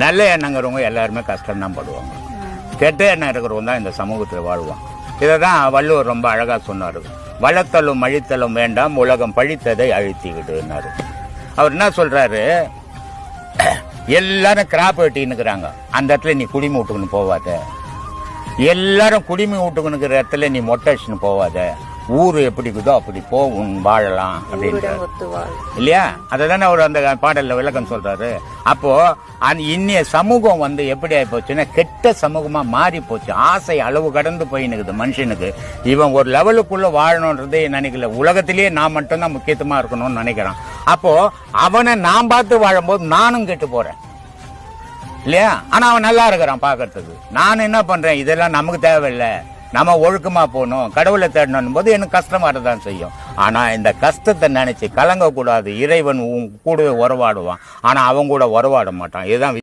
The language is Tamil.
நல்ல எண்ணங்கிறவங்க எல்லாருமே கஷ்டம்தான் படுவாங்க. கெட்ட எண்ணம் இருக்கிறவங்க தான் இந்த சமூகத்தில் வாழ்வான். இதை தான் வள்ளுவர் ரொம்ப அழகாக சொன்னார். வளர்த்தலும் அழித்தலும் வேண்டாம், உலகம் பழித்ததை அழித்திக்கிட்டுனாரு. அவர் என்ன சொல்றாரு, எல்லாரும் கிராப் வெட்டின்னுக்குறாங்க, அந்த இடத்துல நீ குடிமை விட்டுக்குன்னு போவாத. எல்லாரும் குடிமை விட்டுக்குனுக்கிற இடத்துல நீ மொட்டை அடிச்சுன்னு போவாத. ஊரு எப்படி இருக்குதோ அப்படி போ, உன் வாழலாம் அப்படின்ற இல்லையா? அதை தானே அவர் அந்த பாடல்ல விளக்கம் சொல்றாரு. அப்போ இன்னைய சமூகம் எப்படி ஆயிப்போச்சுன்னா கெட்ட சமூகமா மாறி போச்சு. ஆசை அளவு கடந்து போயினுக்குது மனுஷனுக்கு. இவன் ஒரு லெவலுக்குள்ள வாழணும்ன்றதே நினைக்கல. உலகத்திலேயே நான் மட்டும்தான் முக்கியத்துவமா இருக்கணும்னு நினைக்கிறான். அப்போ அவனை நான் பார்த்து வாழும்போது நானும் கெட்டு போறேன் இல்லையா? ஆனா அவன் நல்லா இருக்கிறான் பாக்கிறதுக்கு. நான் என்ன பண்றேன், இதெல்லாம் நமக்கு தேவையில்லை, நம்ம ஒழுக்கமா போகணும், கடவுளை தேடணும் போது எனக்கு கஷ்டம் வரதான் செய்யும். ஆனா இந்த கஷ்டத்தை நினைச்சு கலங்க கூடாது. இறைவன் கூடவே உறவாடுவான், ஆனா அவன் கூட உறவாட மாட்டான். இதுதான்